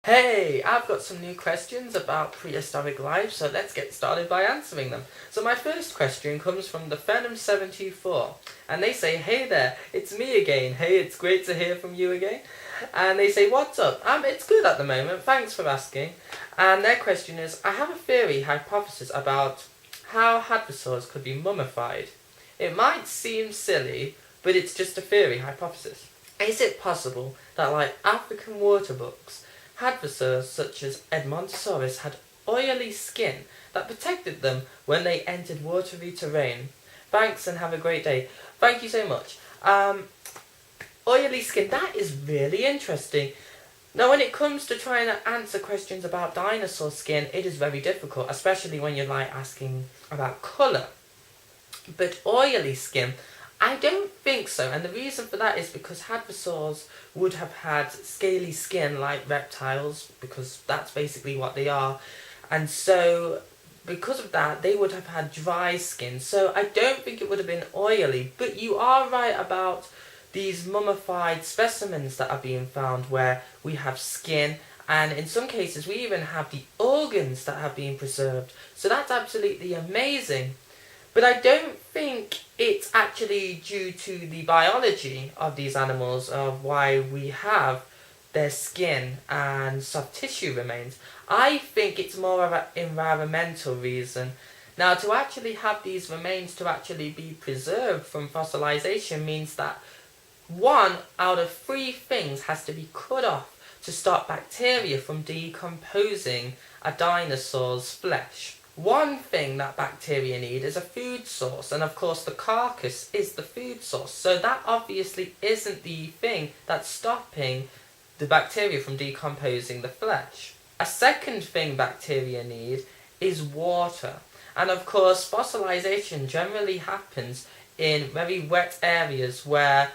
Hey, I've got some new questions about prehistoric life, so let's get started by answering them. So my first question comes from the Phenom724, and they say, "Hey there, it's me again. Hey, it's great to hear from you again." And they say, "What's up?" It's good at the moment, thanks for asking. And their question is, "I have a theory hypothesis about how hadrosaurs could be mummified. It might seem silly, but it's just a theory hypothesis. Is it possible that, like African water bucks, hadrosaurs such as Edmontosaurus had oily skin that protected them when they entered watery terrain? Thanks and have a great day." Thank you so much. Oily skin, that is really interesting. Now, when it comes to trying to answer questions about dinosaur skin, it is very difficult, especially when you're asking about colour. But oily skin, I don't think so, and the reason for that is because hadrosaurs would have had scaly skin like reptiles, because that's basically what they are, and so because of that they would have had dry skin, so I don't think it would have been oily. But you are right about these mummified specimens that are being found where we have skin, and in some cases we even have the organs that have been preserved, so that's absolutely amazing. But I don't think it's actually due to the biology of these animals of why we have their skin and soft tissue remains. I think it's more of an environmental reason. Now, to actually have these remains to actually be preserved from fossilization means that 1 out of 3 things has to be cut off to stop bacteria from decomposing a dinosaur's flesh. One thing that bacteria need is a food source, and of course the carcass is the food source, so that obviously isn't the thing that's stopping the bacteria from decomposing the flesh. A second thing bacteria need is water, and of course fossilization generally happens in very wet areas where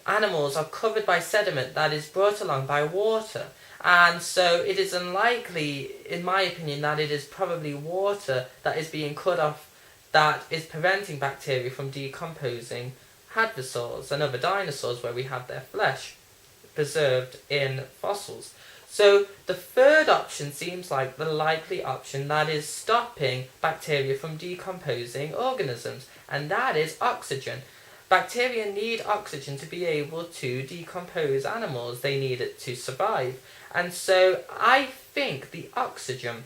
animals are covered by sediment that is brought along by water. And so it is unlikely, in my opinion, that it is probably water that is being cut off that is preventing bacteria from decomposing hadrosaurs and other dinosaurs where we have their flesh preserved in fossils. So the third option seems like the likely option, that is stopping bacteria from decomposing organisms, and that is oxygen. Bacteria need oxygen to be able to decompose animals. They need it to survive. And so I think the oxygen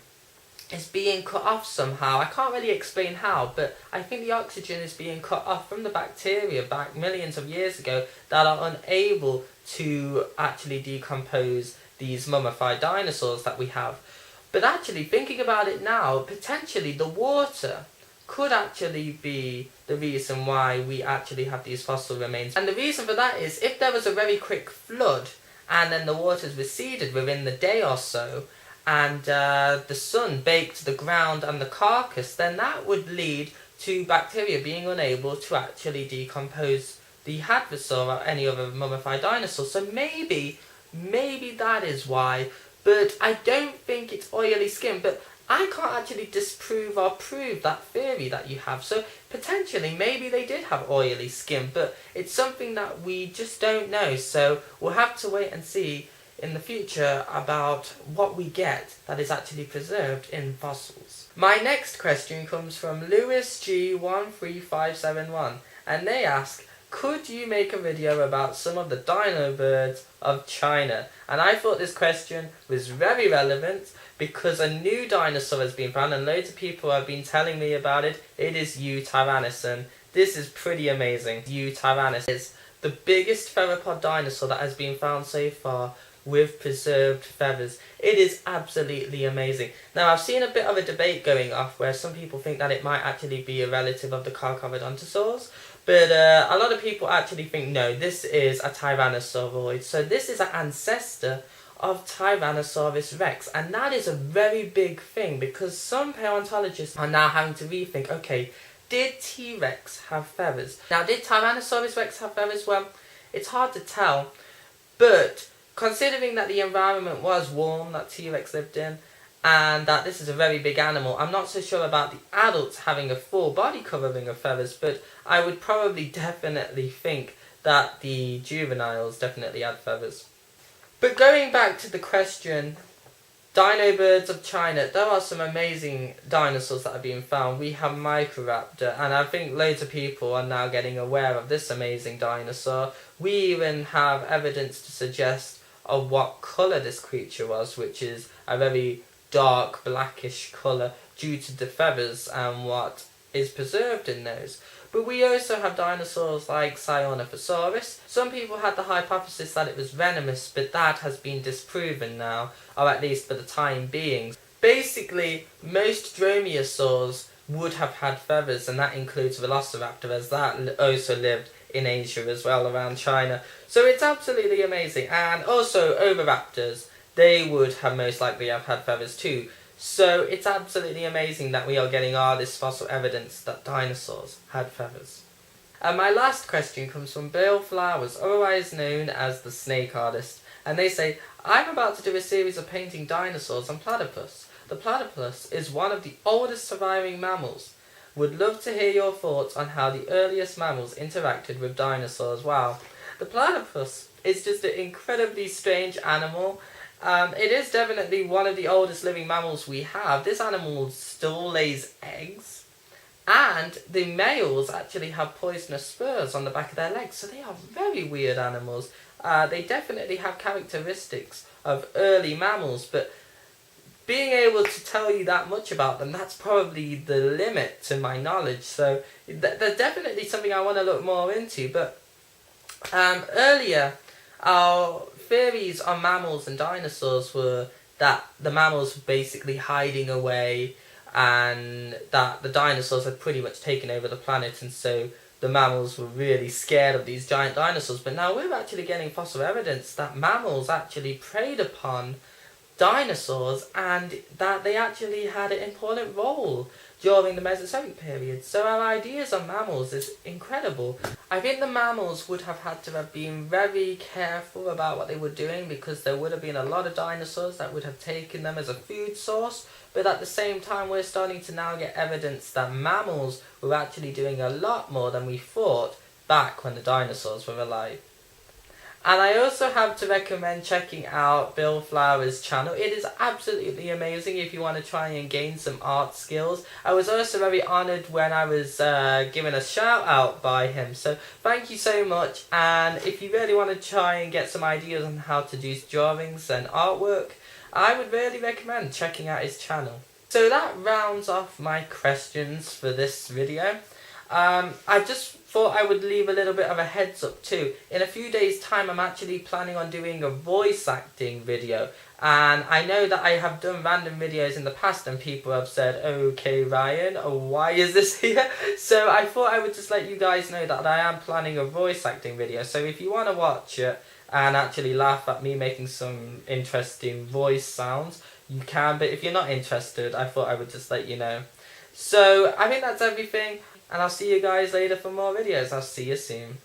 is being cut off somehow. I can't really explain how, but I think the oxygen is being cut off from the bacteria back millions of years ago that are unable to actually decompose these mummified dinosaurs that we have. But actually, thinking about it now, potentially the water could actually be the reason why we actually have these fossil remains. And the reason for that is, if there was a very quick flood and then the waters receded within the day or so, and the sun baked the ground and the carcass, then that would lead to bacteria being unable to actually decompose the hadrosaur or any other mummified dinosaur. So maybe that is why, but I don't think it's oily skin. But I can't actually disprove or prove that theory that you have, so potentially maybe they did have oily skin, but it's something that we just don't know, so we'll have to wait and see in the future about what we get that is actually preserved in fossils. My next question comes from Lewis G13571, and they ask, "Could you make a video about some of the dino birds of China?" And I thought this question was very relevant because a new dinosaur has been found and loads of people have been telling me about it. It is Yutyrannus, and this is pretty amazing. Yutyrannus is the biggest theropod dinosaur that has been found so far with preserved feathers. It is absolutely amazing. Now, I've seen a bit of a debate going off where some people think that it might actually be a relative of the Carcharodontosaurs, but a lot of people actually think no, this is a Tyrannosauroid. So this is an ancestor of Tyrannosaurus rex, and that is a very big thing because some paleontologists are now having to rethink, okay, did T-Rex have feathers? Now, did Tyrannosaurus rex have feathers? Well, it's hard to tell, but considering that the environment was warm that T-Rex lived in, and that this is a very big animal, I'm not so sure about the adults having a full body covering of feathers, but I would probably definitely think that the juveniles definitely had feathers. But going back to the question Dino birds of China. There are some amazing dinosaurs that have been found. We have Microraptor, and I think loads of people are now getting aware of this amazing dinosaur. We even have evidence to suggest of what colour this creature was, which is a very dark blackish colour due to the feathers and what is preserved in those. But we also have dinosaurs like Cyonophosaurus. Some people had the hypothesis that it was venomous, but that has been disproven now, or at least for the time being. Basically, most dromaeosaurs would have had feathers, and that includes Velociraptor, as that also lived in Asia as well, around China. So it's absolutely amazing. And also oviraptors, they would have most likely have had feathers too. So it's absolutely amazing that we are getting all this fossil evidence that dinosaurs had feathers. And my last question comes from Bill Flowers, otherwise known as the Snake Artist. And they say, I'm about to do a series of painting dinosaurs and platypus. The platypus is one of the oldest surviving mammals. Would love to hear your thoughts on how the earliest mammals interacted with dinosaurs. Wow. The platypus is just an incredibly strange animal. It is definitely one of the oldest living mammals we have. This animal still lays eggs, and the males actually have poisonous spurs on the back of their legs, so they are very weird animals. They definitely have characteristics of early mammals, but being able to tell you that much about them, that's probably the limit to my knowledge. So there's definitely something I want to look more into. But earlier, our theories on mammals and dinosaurs were that the mammals were basically hiding away, and that the dinosaurs had pretty much taken over the planet, and so the mammals were really scared of these giant dinosaurs. But now we're actually getting fossil evidence that mammals actually preyed upon dinosaurs, and that they actually had an important role during the Mesozoic period. So our ideas on mammals is incredible. I think the mammals would have had to have been very careful about what they were doing, because there would have been a lot of dinosaurs that would have taken them as a food source. But at the same time, we're starting to now get evidence that mammals were actually doing a lot more than we thought back when the dinosaurs were alive. And I also have to recommend checking out Bill Flowers' channel. It is absolutely amazing if you want to try and gain some art skills. I was also very honoured when I was given a shout out by him. So thank you so much. And if you really want to try and get some ideas on how to do drawings and artwork, I would really recommend checking out his channel. So that rounds off my questions for this video. I just thought I would leave a little bit of a heads up too. In a few days time, I'm actually planning on doing a voice acting video, and I know that I have done random videos in the past and people have said, okay Ryan, why is this here? So I thought I would just let you guys know that I am planning a voice acting video. So if you want to watch it and actually laugh at me making some interesting voice sounds, you can, but if you're not interested, I thought I would just let you know. So I think that's everything, and I'll see you guys later for more videos. I'll see you soon.